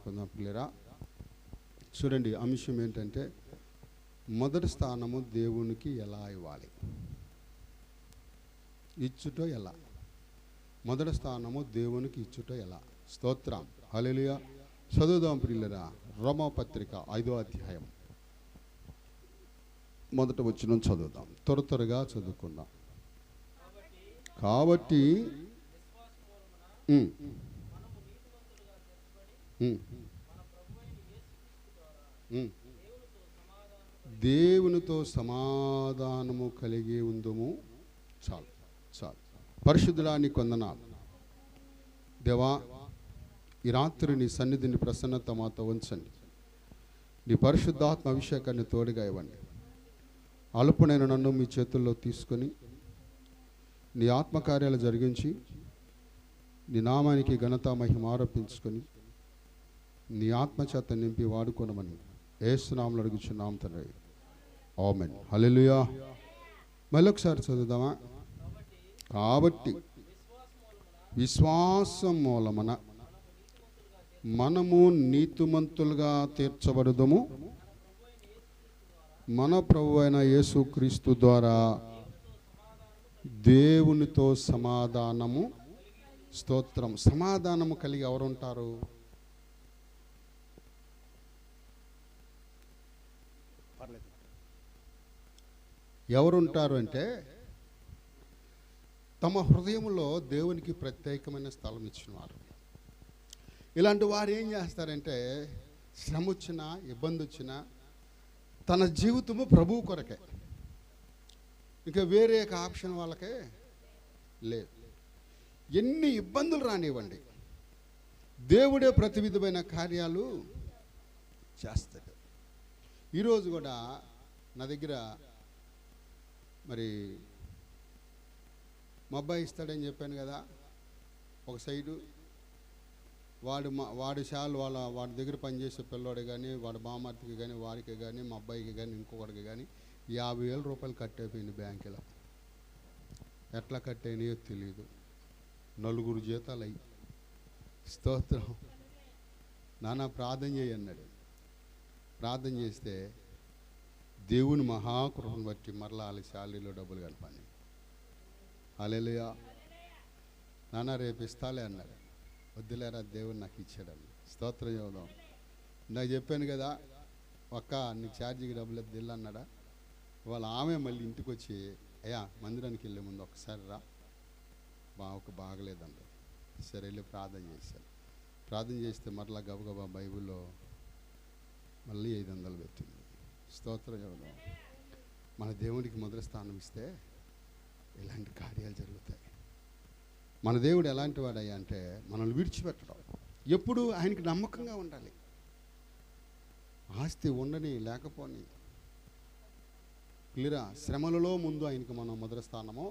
మాట్లాడుకుందాం పిల్లరా. చూడండి, అంశం ఏంటంటే మొదటి స్థానము దేవునికి ఎలా ఇవ్వాలి, ఇచ్చుటో ఎలా. మొదటి స్థానము దేవునికి ఇచ్చుటో ఎలా. స్తోత్రం, హల్లెలూయా. చదువుదాం ప్రియులరా, రోమాపత్రిక 5వ అధ్యాయం మొదటి వచనం చదువుదాం. త్వరగా చదువుకుందాం. కాబట్టి దేవునితో సమాధానము కలిగి ఉందుము. చాలు చాలు. పరిశుద్ధుడా నీ కొందనాలు దేవా, ఈ రాత్రి నీ సన్నిధిని ప్రసన్నత మాతో ఉంచండి. నీ పరిశుద్ధాత్మ అభిషేకాన్ని తోడుగా ఇవ్వండి. అల్పునైన నన్ను మీ చేతుల్లో తీసుకొని నీ ఆత్మకార్యాలు జరిగించి నీ నామానికి ఘనత మహిమ ఆరోపించుకొని నీ ఆత్మచేత నింపి వాడుకోనమని యేసు నామములో అడుగుచున్నాం తండ్రి, ఆమేన్. హల్లెలూయా. మళ్ళొకసారి చదువుదామా. కాబట్టి విశ్వాసం మూలమున మనము నీతిమంతులుగా తీర్చబడుదుము, మన ప్రభువైన అయిన యేసుక్రీస్తు ద్వారా దేవునితో సమాధానము. స్తోత్రం. సమాధానము కలిగి ఎవరుంటారు? ఎవరుంటారు అంటే తమ హృదయంలో దేవునికి ప్రత్యేకమైన స్థలం ఇచ్చినవారు. ఇలాంటి వారు ఏం చేస్తారంటే శ్రమ వచ్చినా ఇబ్బంది వచ్చినా తన జీవితము ప్రభువు కొరకే, ఇంకా వేరే ఆప్షన్ వాళ్ళకే లేదు. ఎన్ని ఇబ్బందులు రానివ్వండి, దేవుడే ప్రతి విధమైన కార్యాలు చేస్తాడు. ఈరోజు కూడా నా దగ్గర మరి మా అబ్బాయి ఇస్తాడని చెప్పాను కదా, ఒక సైడు వాడి శాలు వాడి దగ్గర పనిచేసే పిల్లోడు కానీ వాడి బామర్తికి కానీ వారికి కానీ మా అబ్బాయికి కానీ ఇంకొకటికి కానీ 50,000 రూపాయలు కట్ అయిపోయింది బ్యాంకులో. ఎట్లా కట్ అయినాయో తెలియదు. 4 జీతాలు అయ్యి. స్తోత్రం. నాన్న ప్రార్థన చేయన్నాడు. ప్రార్థన చేస్తే దేవుని మహాకృపను బట్టి మరలా వాళ్ళ శాలరీలో డబ్బులు కలపని. హల్లెలూయా. నాన్న రేపు ఇస్తాలే అన్నాడు. వద్దులేరా, దేవుడు నాకు ఇచ్చాడని. స్తోత్రం చెబుదాం. నాకు చెప్పాను కదా, ఒక్క నీకు ఛార్జీకి డబ్బులు వద్దు అన్నాడా. వాళ్ళ ఆమె మళ్ళీ ఇంటికి వచ్చి, అయ్యా మందిరానికి వెళ్ళే ముందు ఒకసారి రా, బాగలేదంట. సరే వెళ్ళి ప్రార్థన చేశాను. ప్రార్థన చేస్తే మరలా గబగబా బైబిల్లో మళ్ళీ 500 పెట్టింది. స్తోత్రం చెబుదాం. మన దేవుడికి మొదటి స్థానం ఇస్తే ఇలాంటి కార్యాలు జరుగుతాయి. మన దేవుడు ఎలాంటి వాడయ్యా అంటే మనల్ని విడిచిపెట్టడం, ఎప్పుడు ఆయనకి నమ్మకంగా ఉండాలి. ఆస్తి ఉండని లేకపోని క్లియరా. శ్రమలలో ముందు ఆయనకి మనం మొదటి స్థానము.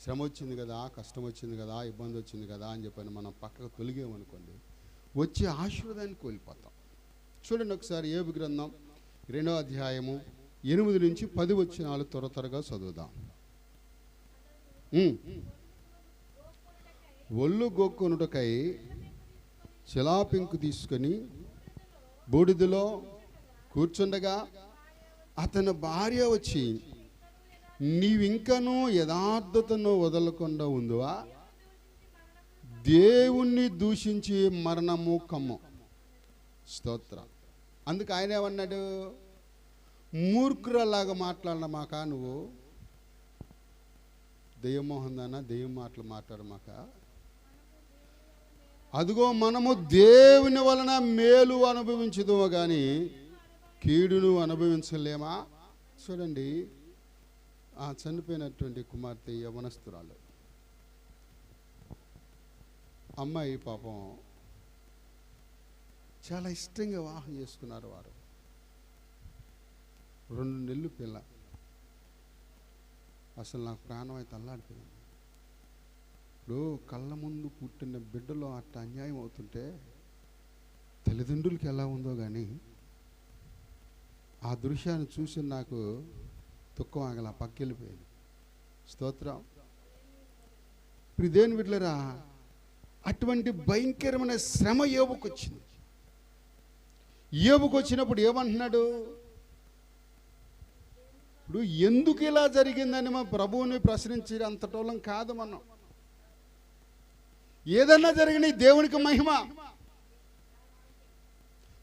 శ్రమ వచ్చింది కదా, కష్టం వచ్చింది కదా, ఇబ్బంది వచ్చింది కదా అని చెప్పని మనం పక్కకు తొలిగామనుకోండి, వచ్చే ఆశీర్వాదాన్ని కోల్పోతాం. చూడండి ఒకసారి యోబు గ్రంథం 2వ అధ్యాయము 8 నుంచి 10 వచనాలు త్వరగా చదువుదాం. ఒళ్ళు గోక్కొనుటకై చిలాపింకు తీసుకొని బూడిదలో కూర్చుండగా అతని భార్య వచ్చి, నీవింకనూ యథార్థతను వదలకుండా ఉందువా? దేవుణ్ణి దూషించి మరణము కమ్ము. స్తోత్రం. అందుకు ఆయన ఏమన్నాడు? మూర్ఖురలాగా మాట్లాడమాక, నువ్వు దెయ్యమోహందానా, దెయ్యం మాటలు మాట్లాడమాక. అదిగో మనము దేవుని వలన మేలు అనుభవించుదుము కానీ కీడును అనుభవించలేమా? చూడండి, ఆ చనిపోయినటువంటి కుమార్తె యవనస్తురాలు అమ్మాయి పాపం చాలా ఇష్టంగా వివాహం చేసుకున్నారు వారు. 2 నెలలు పిల్ల. అసలు నాకు ప్రాణం అయితే అల్లాడిపోయింది. ఇప్పుడు కళ్ళ ముందు పుట్టిన బిడ్డలో అట్ట అన్యాయం అవుతుంటే తల్లిదండ్రులకి ఎలా ఉందో కానీ ఆ దృశ్యాన్ని చూసి నాకు దుఃఖం ఆగల, పక్కెళ్ళిపోయింది. స్తోత్రం. ఇప్పుడు దేని బిడ్డలరా, అటువంటి భయంకరమైన శ్రమ యోబుకు వచ్చింది. యోబుకు వచ్చినప్పుడు ఏమంటున్నాడు? ఇప్పుడు ఎందుకు ఇలా జరిగిందని మా ప్రభువుని ప్రశ్నించే అంతటోళం కాదు మనం. ఏదన్నా జరిగిన దేవునికి మహిమ.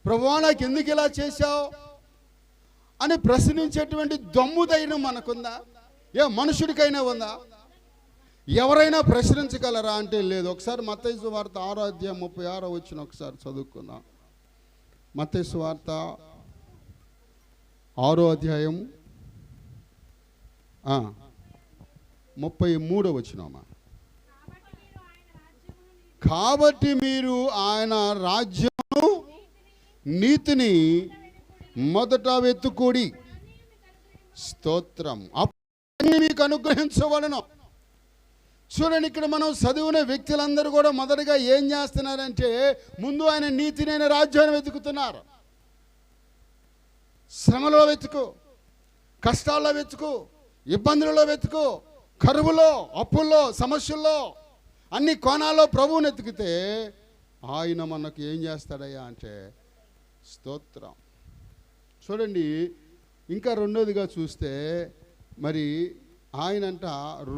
ప్రభువా నాకు ఎందుకు ఇలా చేశావు అని ప్రశ్నించేటువంటి దమ్ము ధైర్యం మనకుందా? ఏ మనుషుడికైనా ఉందా? ఎవరైనా ప్రశ్నించగలరా అంటే లేదు. ఒకసారి మత్తయి సువార్త 6వ అధ్యాయం 36వ వచనం ఒకసారి చదువుకుందాం. మత్తయి సువార్త 6వ అధ్యాయం 33వ వచనమా. కాబట్టి మీరు ఆయన రాజ్యమును నీతిని మొదట వెతుకుడి. స్తోత్రం. అప్పుడు మీకు అనుగ్రహించవలను. చూడండి, ఇక్కడ మనం చదివిన వ్యక్తులందరూ కూడా మొదటగా ఏం చేస్తున్నారంటే ముందు ఆయన నీతిని, ఆయన రాజ్యాన్ని వెతుకుతున్నారు. శ్రమలో వెతుకు, కష్టాల్లో వెతుకు, ఇబ్బందులలో వెతుకు, కరువులో, అప్పుల్లో, సమస్యల్లో, అన్ని కోణాల్లో ప్రభువుని వెతికితే ఆయన మనకు ఏం చేస్తాడయ్యా అంటే స్తోత్రం. చూడండి, ఇంకా రెండోదిగా చూస్తే మరి ఆయనంట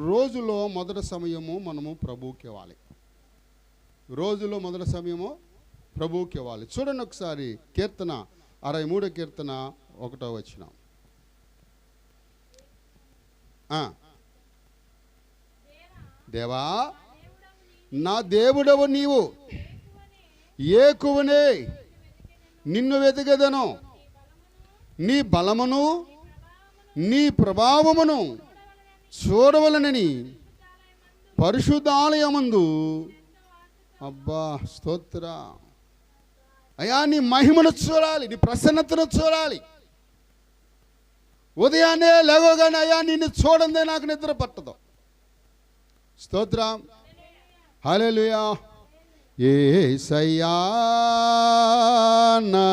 రోజులో మొదటి సమయము మనము ప్రభువుకి ఇవ్వాలి. రోజులో మొదటి సమయము ప్రభువుకి ఇవ్వాలి. చూడండి ఒకసారి కీర్తన 63వ కీర్తన 1వ వచనం. దేవా నా దేవుడవు నీవు, ఏకువనే నిన్ను వెతకదను. నీ బలమును నీ ప్రభావమును చూడవలనని పరిశుద్ధాలయమందు. అబ్బా స్తోత్ర అయ్యా, నీ మహిమను చూడాలి, నీ ప్రసన్నతను చూడాలి. ఉదయాన్నే లేవగానే అయ్యా నిన్ను చూడందే నాకు నిద్ర పట్టదు. స్తోత్రం. హల్లెలూయా. యేసయ్యా నా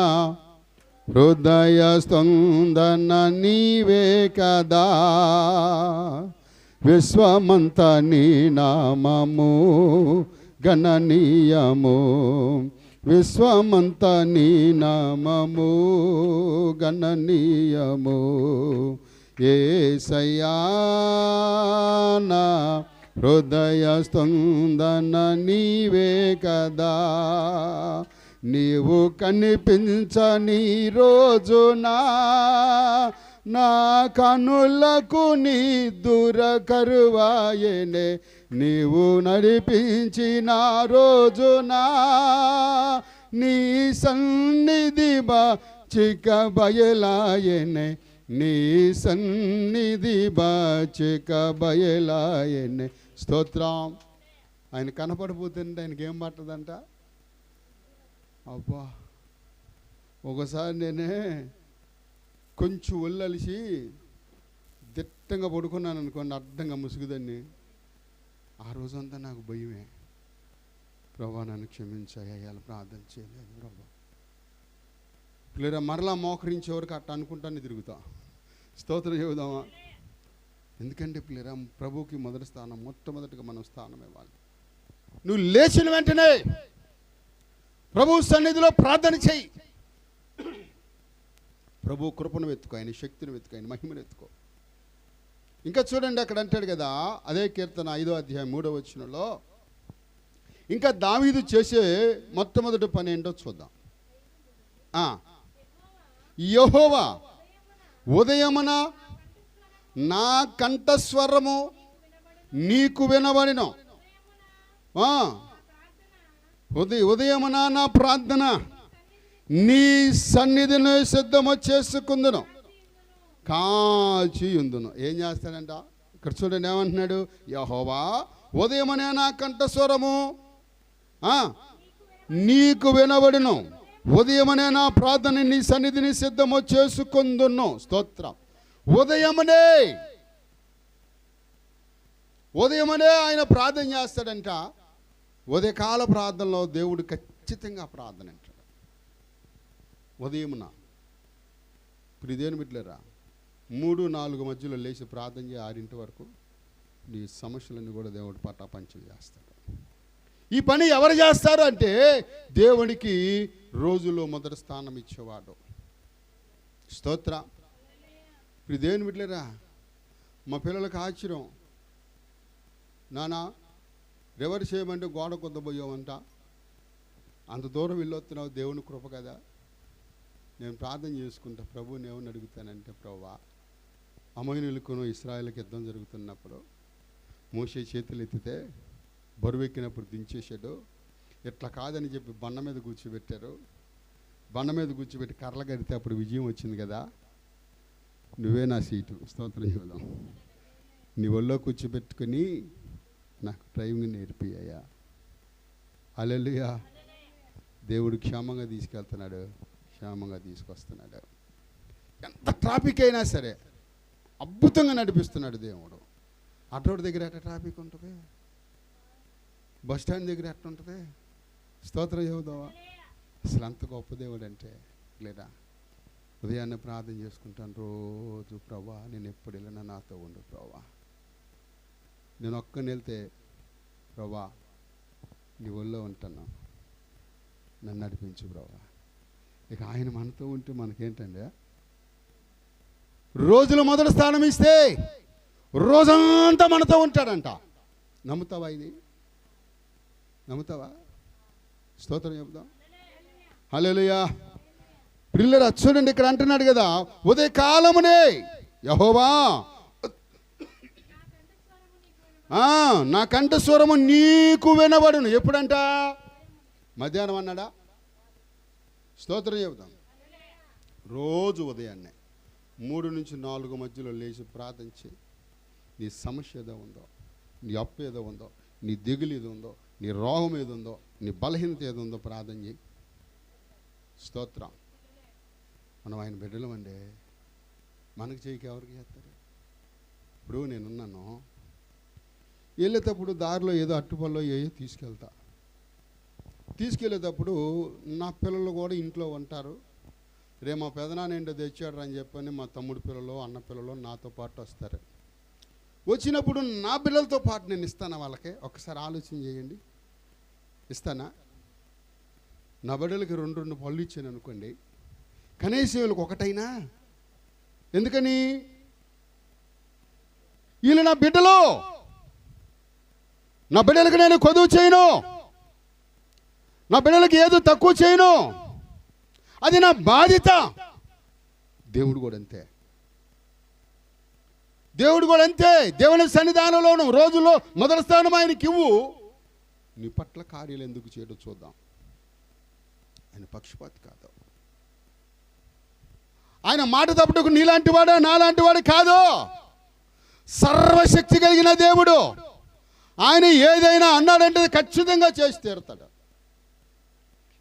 హృదయ స్పందన నీవే కదా, విశ్వమంత నీ నామము గణనీయము, విశ్వమంత నీ నామము గణనీయము. యేసయ్యా నా హృదయ స్పందన నీవే కదా, నీవు కనిపించని రోజునా నా కనులకు నీ దూర కరువాయనే, నీవు నడిపించిన రోజునా నీ సన్నిధి బాచిక బయలాయనే, నీ సన్నిధి బాచిక బయలాయనే. స్తోత్రం. ఆయన కనపడిపోతుంటే ఆయనకి ఏం పట్టదంట. అబ్బా, ఒకసారి నేనే కొంచెం ఒళ్ళలిసి దిట్టంగా పడుకున్నాను అనుకోండి, అడ్డంగా ముసుగుదాన్ని. ఆ రోజంతా నాకు భయమే. ప్రభా నన్ను క్షమించాయ్యా, ప్రార్థన చేయలేదు ప్రభా. పిల్లరా మరలా మోకరించే వరకు అట్ట అనుకుంటానే తిరుగుతా. స్తోత్రం చెబుదామా? ఎందుకంటే పిల్లరా ప్రభువుకి మొదటి స్థానం, మొట్టమొదటిగా మనం స్థానం ఇవ్వాలి. నువ్వు లేచిన వెంటనే ప్రభు సన్నిధిలో ప్రార్థన చేయి. ప్రభు కృపను వెతుకో, ఆయన శక్తిని వెతుకో, ఆయన మహిమను వెతుకో. ఇంకా చూడండి, అక్కడ అంటాడు కదా అదే కీర్తన 5వ అధ్యాయం 3వ వచనంలో, ఇంకా దావీదు చేసే మొట్టమొదటి పని ఏంటో చూద్దాం. యెహోవా ఉదయమున నా కంఠస్వరము నీకు వినబడిన, ఉదయమున నా ప్రార్థన నీ సన్నిధిని సిద్ధము చేసుకుందును, కాచి ఉందును. ఏం చేస్తాడంట ఇక్కడ చూడండి, ఏమంటున్నాడు? యెహోవా ఉదయమునే నా కంఠస్వరము నీకు వినబడును, ఉదయమునే నా ప్రార్థన నీ సన్నిధిని సిద్ధము చేసుకుందును. స్తోత్రం. ఉదయమునే ఆయన ప్రార్థన చేస్తాడంట. ఉదయకాల ప్రార్థనలో దేవుడు ఖచ్చితంగా ప్రార్థన అంటాడు. ఉదయమున ప్రిదేని బిడ్డలారా 3-4 మధ్యలో లేచి ప్రార్థన చేయి 6 వరకు. నీ సమస్యలన్నీ కూడా దేవుడు పటాపంచం చేస్తాడు. ఈ పని ఎవరు చేస్తారు అంటే దేవునికి రోజులో మొదటి స్థానం ఇచ్చేవాడు. స్తోత్ర. ఇప్పుడు దేవుని బిడ్డలేరా, మా పిల్లలకు ఆశ్చర్యం, నానా రివర్స్ చేయమంటే గోడ కొద్దబోయామంట, అంత దూరం వెళ్ళొస్తున్నావు, దేవుని కృప కదా. నేను ప్రార్థన చేసుకుంటా, ప్రభువుని ఏమని అడుగుతానంటే, ప్రభువా అమోనీయులకును ఇశ్రాయేలుకి యుద్ధం జరుగుతున్నప్పుడు మోషే చేతులు ఎత్తితే బరువెక్కినప్పుడు దించేశాడు, ఇట్లా కాదని చెప్పి బండ మీద కూర్చోబెట్టారు, బండ మీద కూర్చోబెట్టి కర్రలు కడితే అప్పుడు విజయం వచ్చింది కదా, నువ్వే నా సీటు. స్తోత్రం చెబుదాం. నీ ఒళ్ళో కూర్చోబెట్టుకొని నాకు డ్రైవింగ్ నేర్పియ్యా. హల్లెలూయా. దేవుడు క్షేమంగా తీసుకెళ్తున్నాడు, క్షేమంగా తీసుకొస్తున్నాడు. ఎంత ట్రాఫిక్ అయినా సరే అద్భుతంగా నడిపిస్తున్నాడు దేవుడు. ఆటోడి దగ్గర ఎట్ట ట్రాఫిక్ ఉంటుంది, బస్ స్టాండ్ దగ్గర ఎట్ట ఉంటుంది. స్తోత్రం చెబుదావా. అసలు అంత గొప్ప దేవుడు అంటే లేదా. ఉదయాన్నే ప్రార్థన చేసుకుంటాను రోజు, ప్రభా నేను ఎప్పుడు వెళ్ళినా నాతో ఉండు ప్రభా, నేను ఒక్కని వెళ్తే ప్రభా నీ ఒళ్ళో ఉంటాను, నన్ను నడిపించు ప్రభా. ఇక ఆయన మనతో ఉంటే మనకేంటండి, రోజులు మొదటి స్థానం ఇస్తే రోజంతా మనతో ఉంటాడంట. నమ్ముతావా? ఇది నమ్ముతావా? స్తోత్రం చెబుదాం. హల్లెలూయా. ప్రియులారా చూడండి, ఇక్కడ అంటున్నాడు కదా, ఉదయకాలమునే యెహోవా నా కంఠస్వరము నీకు వినబడును. ఎప్పుడంట? మధ్యాహ్నం అన్నాడా? స్తోత్రం చెబుదాం. రోజు ఉదయాన్నే 3 నుంచి 4 మధ్యలో లేచి ప్రార్థించి, నీ సమస్య ఏదో ఉందో, నీ అప్పు ఏదో ఉందో, నీ దిగులు ఏదో ఉందో, నీ రోగం ఏదో ఉందో, నీ బలహీనత ఏదో ఉందో ప్రార్థన చేయి. స్తోత్రం. మనం ఆయన బిడ్డలం అండి, మనకు చేయక ఎవరికి చేస్తారు? ఇప్పుడు నేనున్నాను, వెళ్ళేటప్పుడు దారిలో ఏదో అట్టుపల్లో ఏదో తీసుకెళ్ళేటప్పుడు నా పిల్లలు కూడా ఇంట్లో ఉంటారు. రేపు మా పెదనాన్న ఏంటో తెచ్చాడు అని చెప్పని మా తమ్ముడు పిల్లలు, అన్న పిల్లలు నాతో పాటు వస్తారు. వచ్చినప్పుడు నా పిల్లలతో పాటు నేను ఇస్తానా వాళ్ళకి? ఒకసారి ఆలోచన చేయండి, ఇస్తానా? నా బిడ్డలకి 2 పళ్ళు ఇచ్చాను అనుకోండి, కనీసం వీళ్ళకి ఒకటైనా. ఎందుకని? వీళ్ళు నా బిడ్డలు, నా బిడ్డలకి నేను కొదువు చేయను, నా బిడ్డలకి ఏదో తక్కువ చేయను, అది నా బాధ్యత. దేవుడు కూడా అంతే, దేవుడు కూడా అంతే. దేవుని సన్నిధానంలోను రోజుల్లో మొదటి స్థానం ఆయనకి ఇవ్వు. నీ పట్ల కార్యాలు ఎందుకు చేయడం చూద్దాం. ఆయన పక్షపాతి కాదు, ఆయన మాట తప్పుటకు నీలాంటి వాడు నాలాంటి వాడు కాదు. సర్వశక్తి కలిగిన దేవుడు. ఆయన ఏదైనా అన్నాడంటే ఖచ్చితంగా చేసి తీరుతాడు.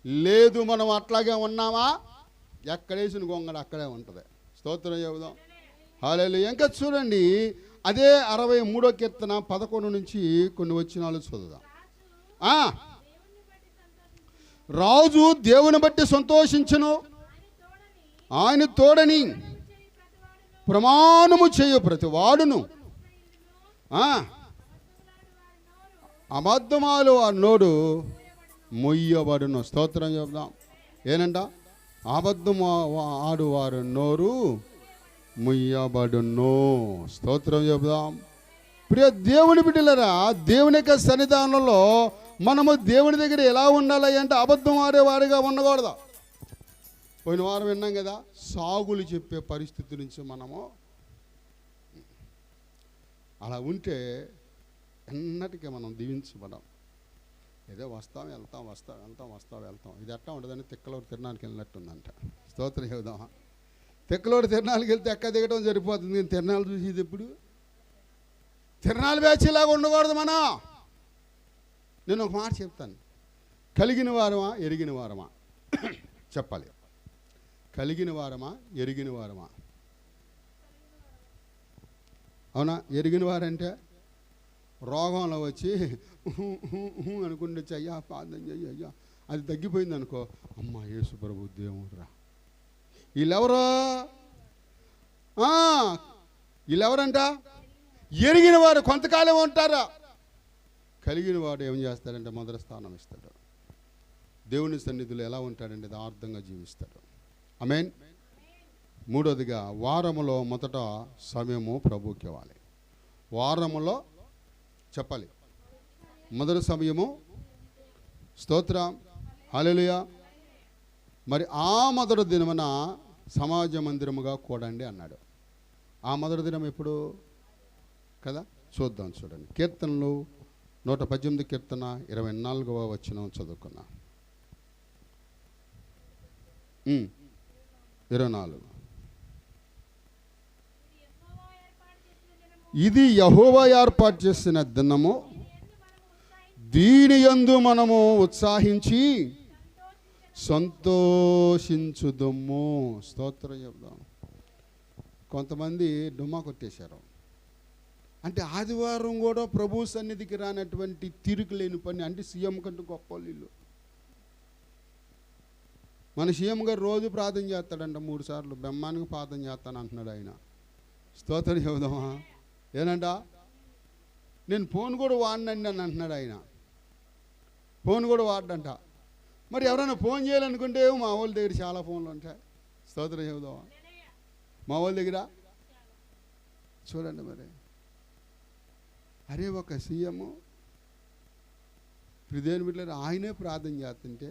లేదు మనం అట్లాగే ఉన్నామా, ఎక్కడేసిన గొంగడ అక్కడే ఉంటుంది. స్తోత్రం చెబుదాం. హల్లెలూయా. ఇంకా చూడండి, అదే 63వ కీర్తన 11 నుంచి కొన్ని వచనాలు చదువుదాం. రాజు దేవుని బట్టి సంతోషించును, ఆయన తోడని ప్రమాణము చేయు ప్రతి వాడును, అబద్ధమాలు ఆ నోడు మొయ్యబడును. స్తోత్రం చెప్దాం. ఏనంట? అబద్ధం ఆడువారు నోరు మొయ్యబడును. స్తోత్రం చెప్దాం. ప్రియ దేవుని బిడ్డలరా, దేవుని యొక్క సన్నిధానంలో మనము దేవుని దగ్గర ఎలా ఉండాలి అంటే అబద్ధం ఆడేవారిగా ఉండకూడదు. పోయిన వారం విన్నాం కదా, సాగులు చెప్పే పరిస్థితి నుంచి మనము అలా ఉంటే ఎన్నటికీ మనం దీవించబడం. ఏదో వస్తాం వెళ్తాం, వెళ్తాం. ఇది ఎట్టా ఉండదని తిక్కలోడు తిరణాలకు వెళ్ళినట్టుందంట. స్తోత్రం చెబుదాం. తిక్కలోడు తిరణాలకు వెళ్తే ఎక్క దిగడం సరిపోతుంది, నేను తిరణాలు చూసేది ఎప్పుడు? తిరణాలు బ్యాచ్లాగా ఉండకూడదు మనం. నేను ఒక మాట చెప్తాను, కలిగిన వారమా ఎరిగిన వారమా చెప్పాలి. కలిగిన వారమా ఎరిగిన వారమా? అవునా? ఎరిగిన వారంటే రోగంలో వచ్చి అనుకుంటే అయ్యా ప్రార్థన చెయ్యి, అయ్యా అది తగ్గిపోయింది అనుకో, అమ్మ యేసు ప్రభు దేవుడురా. వీళ్ళెవరంట? ఎరిగిన వారు. కొంతకాలం ఉంటారా, కలిగిన వాడు ఏం చేస్తాడంటే మొదటి స్థానం ఇస్తాడు. దేవుని సన్నిధిలో ఎలా ఉంటాడంటే యథార్థంగా జీవిస్తాడు. ఆమేన్. మూడోదిగా వారములో మొదట సమయము ప్రభువుకి ఇవ్వాలి. వారములో చెప్పాలి మొదటి సమయము. స్తోత్రం, హల్లెలూయా. మరి ఆ మొదటి దినమున సమాజ మందిరముగా కూడండి అన్నాడు. ఆ మొదటి దినం ఎప్పుడు కదా చూద్దాం. చూడండి, కీర్తనలు 118 కీర్తన 24వ వచనం చదువుకున్నా. 24. ఇది యెహోవా ఏర్పాటు చేసిన దినము, దీని యందు మనము ఉత్సాహించి సంతోషించుదము. స్తోత్రం చెప్దాం. కొంతమంది డుమ్మా కొట్టేశారు. అంటే ఆదివారం కూడా ప్రభు సన్నిధికి రానటువంటి తీరిక లేని పని. అంటే సీఎం కంటే గొప్ప వీళ్ళు. మన సీఎం గారు రోజు ప్రార్థన చేస్తాడంట 3 సార్లు. బ్రహ్మానికి ప్రార్థన చేస్తాను అంటున్నాడు ఆయన. స్తోత్రం చెబుదామా? ఏనంట, నేను ఫోన్ కూడా వాడినండి అని అంటున్నాడు ఆయన. ఫోన్ కూడా వాడంట. మరి ఎవరైనా ఫోన్ చేయాలనుకుంటే మా వాళ్ళ దగ్గర చాలా ఫోన్లు ఉంటాయి. స్తోత్రం చెబుదామా? మా వాళ్ళ దగ్గర చూడండి. మరి అరే ఒక సీఎం హృదయం బిడ్డలు ఆయనే ప్రార్థన చేస్తుంటే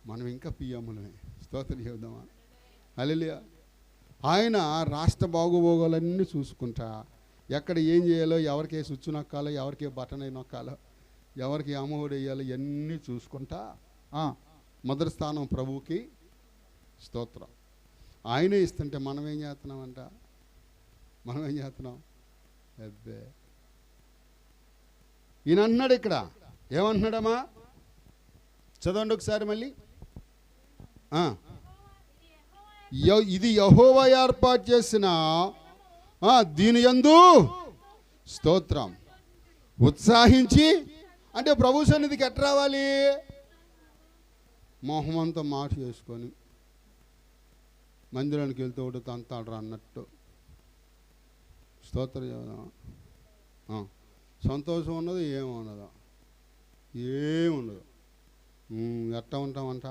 మనం ఇంకా పిఎంలమే. స్తోత్రం చెబుదామా? హల్లెలూయా. ఆయన రాష్ట్ర బాగోగోలన్నీ చూసుకుంటా, ఎక్కడ ఏం చేయాలో, ఎవరికి స్విచ్ నొక్కాలో, ఎవరికి బటన్ నొక్కాలో, ఎవరికి అమ్మఒడి వేయాలో ఇవన్నీ చూసుకుంటా మొదటి స్థానం ప్రభువుకి. స్తోత్రం. ఆయనే ఇస్తుంటే మనం ఏం చేస్తున్నామంట? మనం ఏం చేస్తున్నాం? అబ్బే, ఈయన అంటున్నాడు ఇక్కడ. ఏమంటున్నాడమ్మా? చదవండి ఒకసారి మళ్ళీ. ఇది యెహోవా ఏర్పాటు చేసిన దీని యందు స్తోత్రం ఉత్సాహించి. అంటే ప్రభు సన్నిధికి ఎట్లా రావాలి? మొహమంతా మాట చేసుకొని మందిరానికి వెళ్తూ ఒకటి తంతాడు అన్నట్టు. స్తోత్రం చేద్దాం. సంతోషం ఉన్నది ఏమున్నదో ఏముండదు. ఎట్టా ఉంటామంట?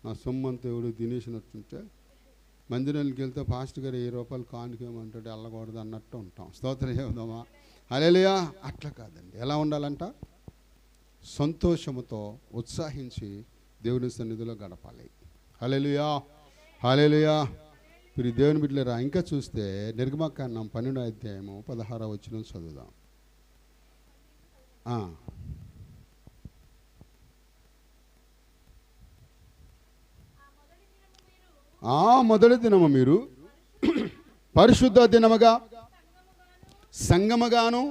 నా సొమ్మంతా ఎవడు తినేసినట్టుంటే మందిరానికి వెళ్తే పాస్టర్ గారు 1000 రూపాయలు కానుకేమంటాడు, వెళ్ళకూడదు అన్నట్టు ఉంటాం. స్తోత్రం చేద్దామా? హల్లెలూయా. అట్లా కాదండి. ఎలా ఉండాలంట? సంతోషముతో ఉత్సాహించి దేవుని సన్నిధిలో గడపాలి. హల్లెలూయా, హల్లెలూయా. మీరు దేవుని బిడ్డలారా, ఇంకా చూస్తే నిర్గమకాండం 12వ అధ్యాయము 16వ వచనం చదువుదాం. ఆ మొదటి దినము మీరు పరిశుద్ధ దినముగా సంగముగాను,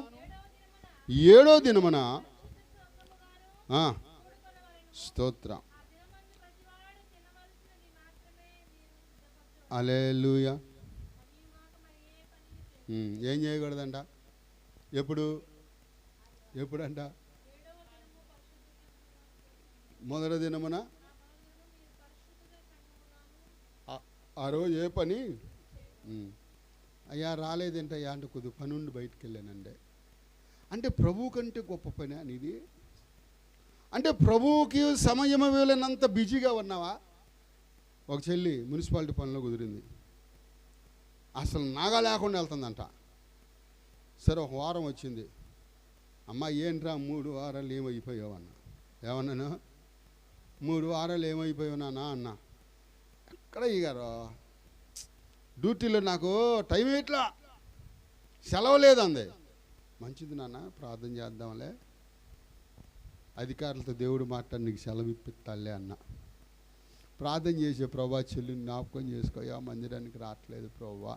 7వ దినమున స్తోత్రం. హల్లెలూయా. ఏం చేయకూడదంట? ఎప్పుడంట? మొదటి దినమున. ఆ రోజు ఏ పని? అయ్యా రాలేదేంటయ్యా అంటే కొద్దిగా పని ఉండి బయటికి వెళ్ళానండి. అంటే ప్రభు కంటే గొప్ప పని అనేది? అంటే ప్రభువుకి సమయం వేలనంత బిజీగా ఉన్నావా? ఒక చెల్లి మున్సిపాలిటీ పనిలో కుదిరింది. అసలు నాగా లేకుండా వెళ్తుందంట. సరే, ఒక వారం వచ్చింది. అమ్మ ఏంట్రా 3 వారాలు ఏమైపోయావు అన్న. ఏమన్నాను? 3 వారాలు ఏమైపోయావు నాన్న అన్నా. ఎక్కడ ఇగారు డ్యూటీలో నాకు టైం ఇట్లా సెలవు లేదంది. మంచిది నాన్న, ప్రార్థన చేద్దాంలే, అధికారులతో దేవుడు మాట్లాడి నీకు సెలవు ఇప్పిస్తాలే అన్న. ప్రార్థన చేసే ప్రభా చెల్లిని జ్ఞాపకం చేసుకోయా, మందిరానికి రావట్లేదు ప్రభా,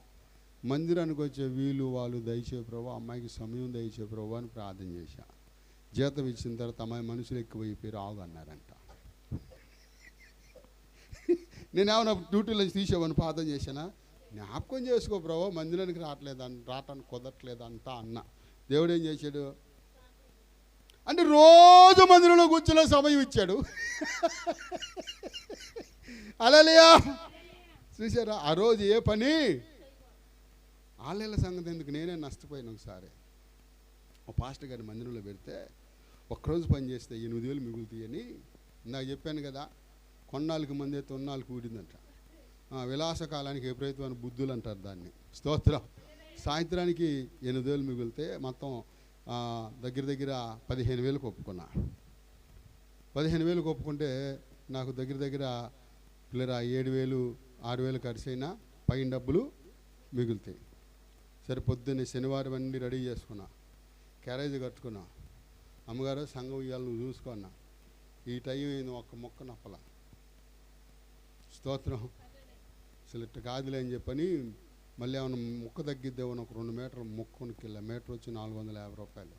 మందిరానికి వచ్చే వీలు వాళ్ళు దయచే ప్రభా, అమ్మాయికి సమయం దయచే ప్రభా అని ప్రార్థన చేశా. జీతం ఇచ్చిన తర్వాత అమ్మాయి మనుషులు ఎక్కువైపోయి రావు అన్నారంట. నేనేమన్నా డ్యూటీలో తీసేవని ప్రార్థన చేశానా? జ్ఞాపకం చేసుకో ప్రభా, మందిరానికి రావటానికి కుదరట్లేదంతా అన్న. దేవుడు ఏం చేశాడు అంటే రోజు మందిరంలో కూర్చునే సమయం ఇచ్చాడు. హల్లెలూయా. చూసారా? ఆ రోజు ఏ పని? ఆలయాల సంగతి ఎందుకు, నేనే నష్టపోయాను. ఒకసారి ఒక పాస్టర్ గారి మందిరంలో పెడితే ఒక్కరోజు పని చేస్తే 8,000 మిగులుతాయని నాకు చెప్పాను కదా. కొన్నాళ్ళకి మందే తొన్నాళ్ళకి ఊడిందంట. విలాసకాలానికి విపరీతమైన బుద్ధులు అంటారు దాన్ని. స్తోత్రం. సాయంత్రానికి 8,000 మిగిలితే మొత్తం దగ్గర దగ్గర 15,000కి ఒప్పుకున్నా. 15,000కి ఒప్పుకుంటే నాకు దగ్గర దగ్గర పిల్లరా 7,000 6,000 ఖర్చు అయినా పైన డబ్బులు మిగులుతాయి. సరే పొద్దున్నే శనివారం అన్నీ రెడీ చేసుకున్నా, క్యారేజ్ కట్టుకున్నా. అమ్మగారు సంఘం ఇవ్వాలి నువ్వు చూసుకున్నా. ఈ టైం అయింది, ఒక్క మొక్క నప్పల. స్తోత్రం. అసలు ఇట్ట కాదులే అని చెప్పని మళ్ళీ ఏమైనా మొక్క తగ్గిద్దేమని ఒక 2 మీటర్లు మొక్క కొనుక్కెళ్ళా. మీటర్ వచ్చి 450 రూపాయలు.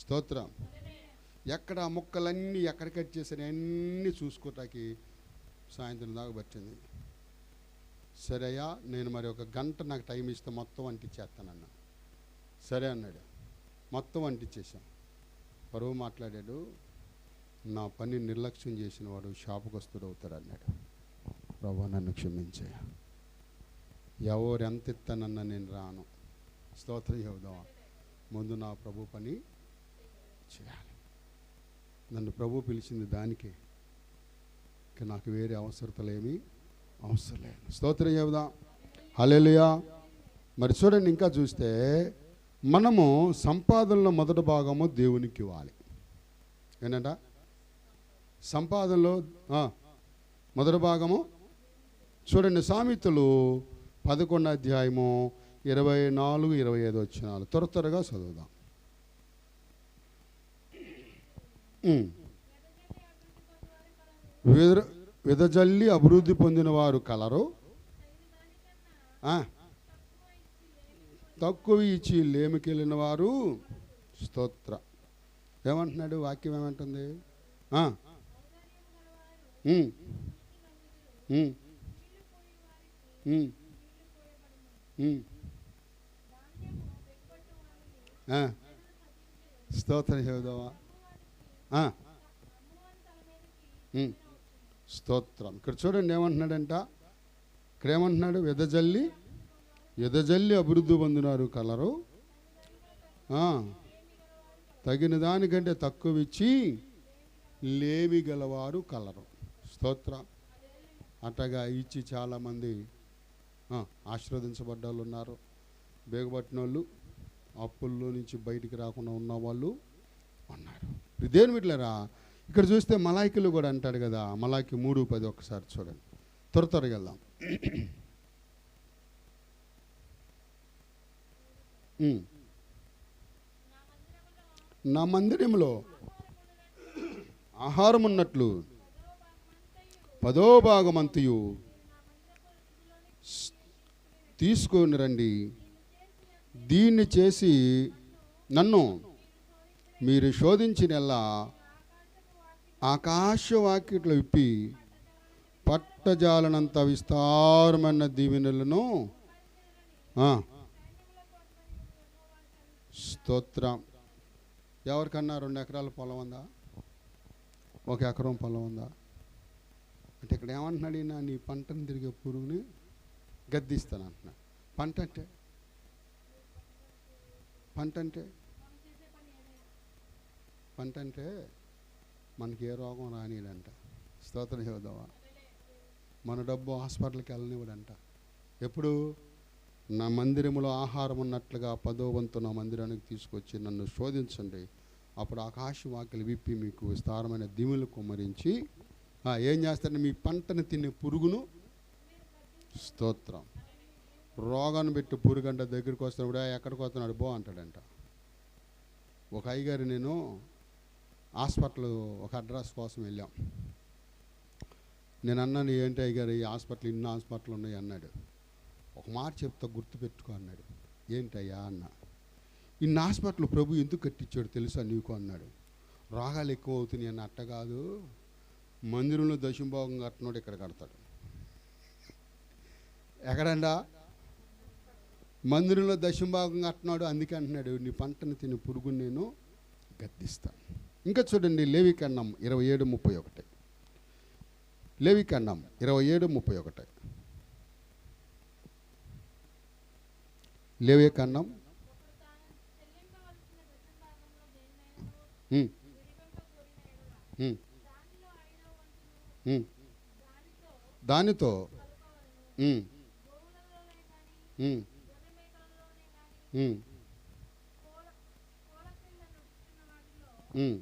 స్తోత్రం. ఎక్కడ ఆ మొక్కలన్నీ ఎక్కడ కట్ చేశాను అన్నీ చూసుకోటానికి సాయంత్రం దాకా పట్టింది. సరే అయ్యా, నేను మరి ఒక గంట నాకు టైం ఇస్తే మొత్తం అంటించేస్తానన్నా. సరే అన్నాడు. మొత్తం అంటించేసాం. పరువు మాట్లాడాడు, నా పని నిర్లక్ష్యం చేసిన వాడు శాపగ్రస్తుడు అవుతాడు అన్నాడు. ప్రభువా నన్ను క్షమించే, ఎవరు ఎంత ఇస్తానన్నా నేను రాను. స్తోత్రం చెబుదామా. ముందు నా ప్రభు పని చేయాలి. నన్ను ప్రభు పిలిచింది దానికే, ఇక నాకు వేరే అవసరతలేమీ అవసరం లేదు. స్తోత్రం చెబుదాం. హల్లెలూయా. మరి చూడండి, ఇంకా చూస్తే మనము సంపాదనలో మొదటి భాగము దేవునికి ఇవ్వాలి. ఏంటంట? సంపాదనలో మొదటి భాగము చూడండి. సామెతలు 11 అధ్యాయము 24, 25 వచనాలు త్వరగా చదువుదాం. విదజల్లి అభివృద్ధి పొందిన వారు కలరు, తక్కువ ఇచ్చి లేమికెళ్ళిన వారు. స్తోత్ర. ఏమంటున్నాడు వాక్యం? ఏమంటుంది? స్తోత్రం చెబుదామా. స్తోత్రం. ఇక్కడ చూడండి ఏమంటున్నాడంట. ఇక్కడ ఏమంటున్నాడు? ఎదజల్లి అభివృద్ధి పొందినారు కలరు, తగిన దానికంటే తక్కువ ఇచ్చి లేమి గలవారు కలరు. స్తోత్రం. అట్టగా ఇచ్చి చాలామంది ఆశీర్వదించబడ్డ వాళ్ళు ఉన్నారు. బేగపట్టిన వాళ్ళు, అప్పుల్లో నుంచి బయటికి రాకుండా ఉన్న వాళ్ళు ఉన్నారు. దేని వీటిలేరా ఇక్కడ చూస్తే మలాయికలు కూడా అంటాడు కదా. మలాకి 3:10 ఒకసారి చూడండి. త్వరగా వెళ్దాం. నా మందిరంలో ఆహారం ఉన్నట్లు 10వ భాగమంతయు తీసుకొని రండి. దీన్ని చేసి నన్ను మీరు శోధించినలా ఆకాశవాకిట్లు విప్పి పట్టజాలనంత విస్తారమైన దీవెనలను. స్తోత్రం. ఎవరికన్నా 2 ఎకరాల పొలం ఉందా? 1 ఎకరం పొలం ఉందా? అంటే ఇక్కడ ఏమంటున్నాడు ఈయన? నీ పంటను తిరిగే పురుగుని గద్దిస్తాను అంటున్నాడు. పంట అంటే మనకి ఏ రోగం రానియడంట. స్తోత్రం చెబుదామా. మన డబ్బు హాస్పిటల్కి వెళ్ళనివ్వడంట. ఎప్పుడు? నా మందిరములో ఆహారం ఉన్నట్లుగా 10వ వంతు నా మందిరానికి తీసుకొచ్చి నన్ను శోధించండి, అప్పుడు ఆకాశవాకిలు విప్పి మీకు విస్తారమైన దీవులు కుమ్మరించి ఏం చేస్తారంటే మీ పంటను తినే పురుగును. స్తోత్రం. రోగాన్ని పెట్టి పురుగంట దగ్గరికి వస్తున్నాడు. ఎక్కడికి వస్తున్నాడు? బో అంటాడంట. ఒక అయ్యగారు, నేను హాస్పిటల్ ఒక అడ్రస్ కోసం వెళ్ళాం. నేను అన్నాను, ఏంటి అయ్యగారు ఈ హాస్పిటల్ ఇన్ని హాస్పిటల్ ఉన్నాయి అన్నాడు. ఒక మాట చెప్తా గుర్తుపెట్టుకో అన్నాడు. ఏంటయ్యా అన్న. ఇన్ని హాస్పిటల్ ప్రభు ఎందుకు కట్టించాడు తెలుసా నీకు అన్నాడు. రోగాలు ఎక్కువ అవుతున్నాయి అన్న. అట్ట కాదు, మందిరంలో దశంభాగం కట్టినోడు ఇక్కడ కడతాడు. ఎక్కడండా? మందిరంలో దశంభాగం కట్టినాడు. అందుకే అంటున్నాడు, నీ పంటను తిని పురుగుని నేను గద్దిస్తాను. ఇంకా చూడండి, లేవికాండం 27:31. లేవికాండం 27:31. లేవికాండం ఉమ్, ఉమ్, దానితో ఉమ్, ఉమ్, ఉమ్, ఉమ్.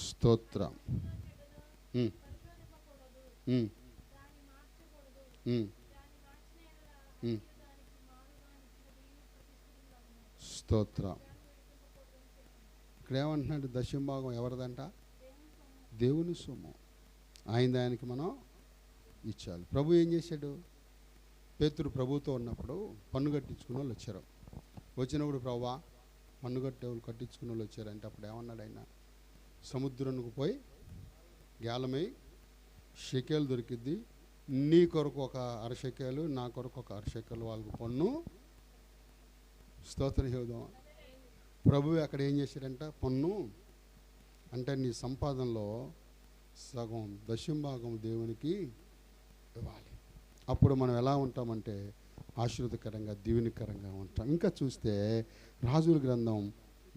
స్తోత్రం. ఉమ్, ఉమ్, ఉమ్, ఉమ్. స్తోత్రం. ఇక్కడ ఏమంటున్నాడు? దశమ భాగం ఎవరిదంట? దేవుని సొమ్ము. ఆయనకి మనం ఇచ్చాలి. ప్రభు ఏం చేశాడు? పేతురు ప్రభుతో ఉన్నప్పుడు పన్ను కట్టించుకున్న వాళ్ళు వచ్చారు. వచ్చినప్పుడు ప్రభువా పన్ను కట్టించుకున్న వాళ్ళు వచ్చారంటే అప్పుడు ఏమన్నాడు ఆయన? సముద్రానికి పోయి గేలమై షెకేలు దొరికిద్ది, నీ కొరకు ఒక అరషెకేలు, నా కొరకు ఒక అరషెకేలు వాళ్ళకు పన్ను. స్తోత్రం చెబుదాం. ప్రభువు అక్కడ ఏం చేశాడంట? పన్ను అంటే నీ సంపాదనలో సగం దశమ భాగం దేవునికి ఇవ్వాలి. అప్పుడు మనం ఎలా ఉంటామంటే ఆశీర్వదకరంగా దీవెనకరంగా ఉంటాం. ఇంకా చూస్తే రాజుల గ్రంథం,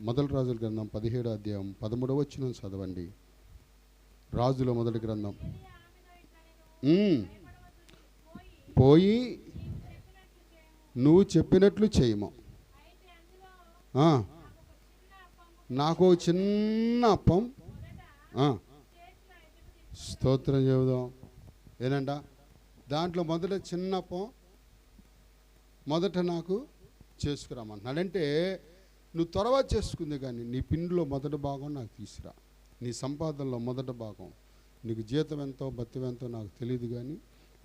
మొదటి రాజుల గ్రంథం 17వ అధ్యాయం 13వ వచనం చదవండి. రాజుల మొదటి గ్రంథం. పోయి నువ్వు చెప్పినట్లు చేయము. నాకు చిన్న అప్పం. స్తోత్రం చెబుదాం. ఏనంట? దాంట్లో మొదట చిన్న అప్పం మొదట నాకు చేసుకురామంటున్నాడంటే నువ్వు త్వరగా చేసుకుంది కానీ నీ పిండిలో మొదటి భాగం నాకు తీసుకురా. నీ సంపాదనలో మొదటి భాగం. నీకు జీతం ఎంతో బత్తం ఎంతో నాకు తెలియదు కానీ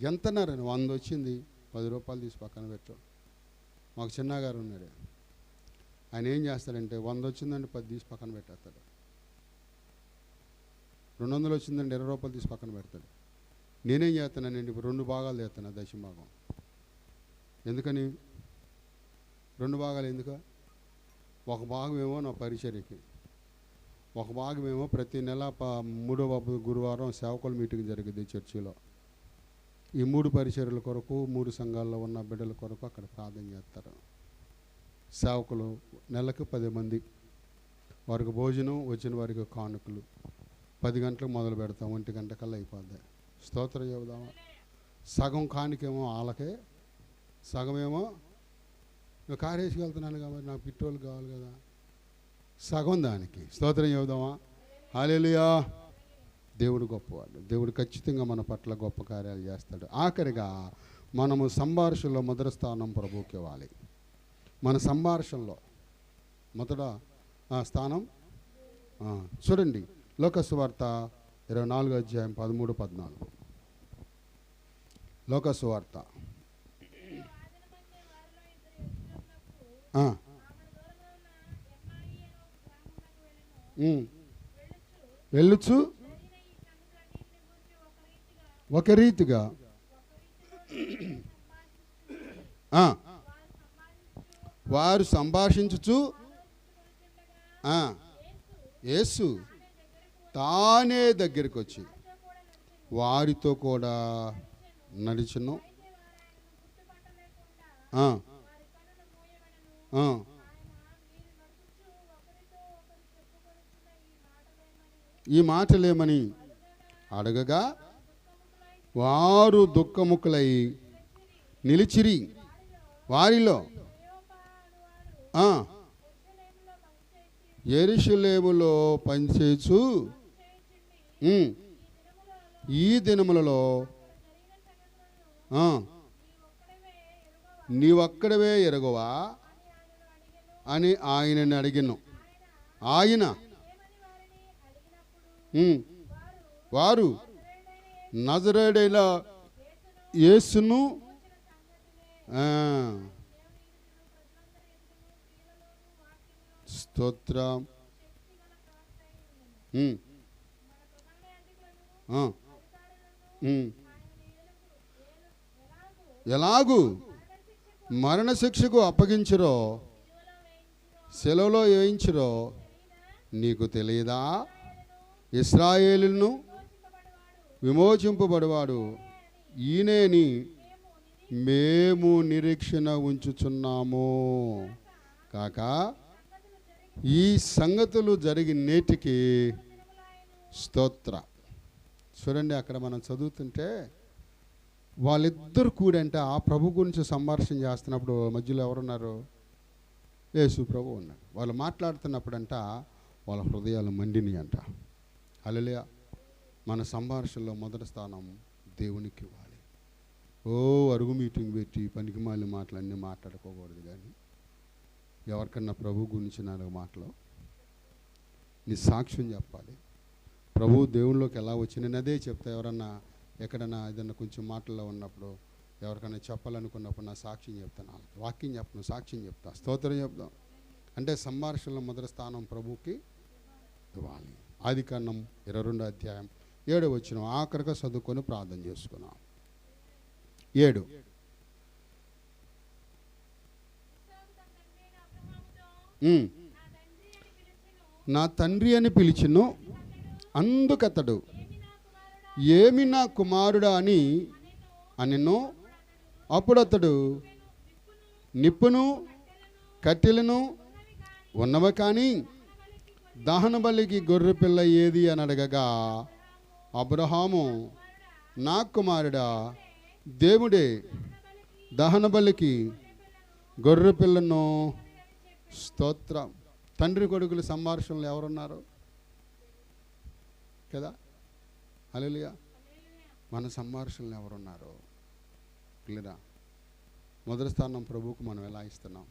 ఎంతన్నారని 100 వచ్చింది, 10 రూపాయలు తీసి పక్కన పెట్టు. మాకు చిన్నగారు ఉన్నాడు. ఆయన ఏం చేస్తాడంటే 100 వచ్చిందంటే 10 తీసి పక్కన పెట్టేస్తాడు. 200 వచ్చిందంటే 20 రూపాయలు తీసి పక్కన పెడతాడు. నేనేం చేస్తానండి? ఇప్పుడు 2 భాగాలు చేస్తాను, దశమ భాగం. ఎందుకని 2 భాగాలు ఎందుకు? ఒక భాగం ఏమో నా పరిచర్యకి, ఒక భాగం ఏమో ప్రతి నెల 3వ గురువారం సేవకుల మీటింగ్ జరిగింది చర్చిలో. ఈ 3 పరిచర్యల కొరకు 3 సంఘాల్లో ఉన్న బిడ్డల కొరకు అక్కడ ప్రార్థన చేస్తారు. సేవకులు నెలకు 10 మంది, వారికి భోజనం, వచ్చిన వారికి కానుకలు. 10 గంటలకు మొదలు పెడతాం, 1 గంట కల్లా అయిపోద్ది. స్తోత్రం చెబుదామా. సగం కానికేమో వాళ్ళకే, సగమేమో నువ్వు కారు వేసుకెళ్తున్నాను కాబట్టి నాకు పెట్రోల్ కావాలి కదా, సగం దానికి. స్తోత్రం చెబుదామా. హల్లెలూయా. దేవుడు గొప్పవాడు. దేవుడు ఖచ్చితంగా మన పట్ల గొప్ప కార్యాలు చేస్తాడు. ఆఖరిగా మనము సంభాషణలో మొదటి స్థానం ప్రభువుకి ఇవ్వాలి. మన సంభాషణలో మొదట స్థానం. చూడండి లోకాసు వార్త 24వ అధ్యాయం 13, 14. లోకాసు వార్త. వెళ్ళుచు ఒక రీతిగా వారు సంభాషించుచు యేసు తానే దగ్గరికి వచ్చి వారితో కూడా నడిచును. ఈ మాటలేమని అడగగా వారు దుఃఖముఖులై నిలిచిరి. వారిలో యెరూషలేములో పనిచేయచ్చు ఈ దినములలో నీవొక్కడవే ఎరగవా అని ఆయనని అడిగాను. ఆయన వారు నజరేయుడైన యేసును స్తోత్రం. ఎలాగూ మరణశిక్షకు అప్పగించిరో, సెలవులో వేయించిరో నీకు తెలియదా? ఇశ్రాయేలును విమోచింపబడివాడు ఈయనేని మేము నిరీక్షణ ఉంచుచున్నాము కాక ఈ సంగతులు జరిగి నేటికి స్తోత్ర. చూడండి, అక్కడ మనం చదువుతుంటే వాళ్ళిద్దరు కూడంటే ఆ ప్రభు గురించి సంభాషణ చేస్తున్నప్పుడు మధ్యలో ఎవరున్నారు? యేసు ప్రభు ఉన్నాడు. వాళ్ళు మాట్లాడుతున్నప్పుడంట వాళ్ళ హృదయాలు మండిని అంట. హల్లెలూయా. మన సంభాషణలో మొదటి స్థానం దేవునికి ఇవ్వాలి. అరుగు మీటింగ్ పెట్టి పనికిమాలిన మాటలన్నీ మాట్లాడుకోకూడదు. కానీ ఎవరికన్నా ప్రభు గురించి 4 మాటలు నీ సాక్ష్యం చెప్పాలి. ప్రభు దేవుళ్ళలోకి ఎలా వచ్చి, నేను అదే చెప్తా. ఎవరన్నా ఎక్కడన్నా ఏదన్నా కొంచెం మాటల్లో ఉన్నప్పుడు ఎవరికైనా చెప్పాలనుకున్నప్పుడు నా సాక్ష్యం చెప్తాను. వాక్యం చెప్పను, సాక్ష్యం చెప్తా, స్తోత్రం చెప్తాం. అంటే సంభాషణలో మొదటి స్థానం ప్రభుకి ఇవ్వాలి. ఆదికాండం 22వ అధ్యాయం 7వ వచనం ఆఖరిగా చదువుకొని ప్రార్థన చేసుకున్నాం. 7. నా తండ్రి అని పిలిచిను, అందుకతడు ఏమి నా కుమారుడా అని అనెను. అప్పుడు అతడు నిప్పును కట్టెలను ఉన్నవి కానీ దహన బలికి గొర్రె పిల్ల ఏది అని అడగగా అబ్రహాము, నా కుమారుడా, దేవుడే దహన బలికి గొర్రె పిల్లను. స్తోత్రం. తండ్రి కొడుకుల సంభాషణలు ఎవరున్నారు కదా? హల్లెలూయా. మన సంభాషణలు ఎవరున్నారు? పిల్లరా, మొదటి స్థానం ప్రభువుకు మనం ఎలా ఇస్తున్నాం?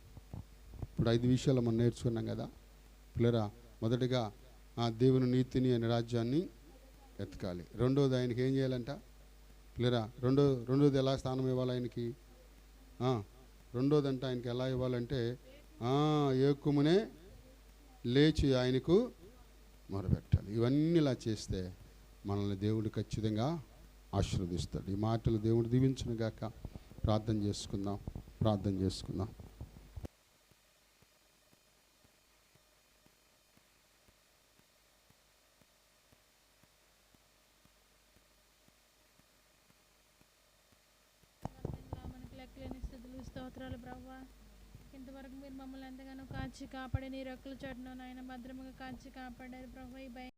ఇప్పుడు 5 విషయాలు మనం నేర్చుకున్నాం కదా పిల్లరా. మొదటిగా ఆ దేవుని నీతిని అనే రాజ్యాన్ని ఎతకాలి. రెండోది ఆయనకి ఏం చేయాలంట పిల్లరా? రెండోది ఎలా స్థానం ఇవ్వాలి ఆయనకి? రెండోది అంటే ఆయనకి ఎలా ఇవ్వాలంటే ఏకుమునే లేచి ఆయనకు మొరపెట్టాలి. ఇవన్నీ ఇలా చేస్తే మనల్ని దేవుడు ఖచ్చితంగా ఆశీర్వదిస్తాడు. ఈ మాటలు దేవుడు దీవించును గాక. ప్రార్థన చేసుకుందాం. మనకు లెక్కలేని స్థితులు స్తోత్రాలు ప్రభువా. ఇంతవరకు మీరు మమ్మల్ని ఎంతగానో కాచి కాపాడి నీ రెక్కల చాటున నాయన భద్రముగా కాచి కాపాడారు ప్రభువా. ఈ భయం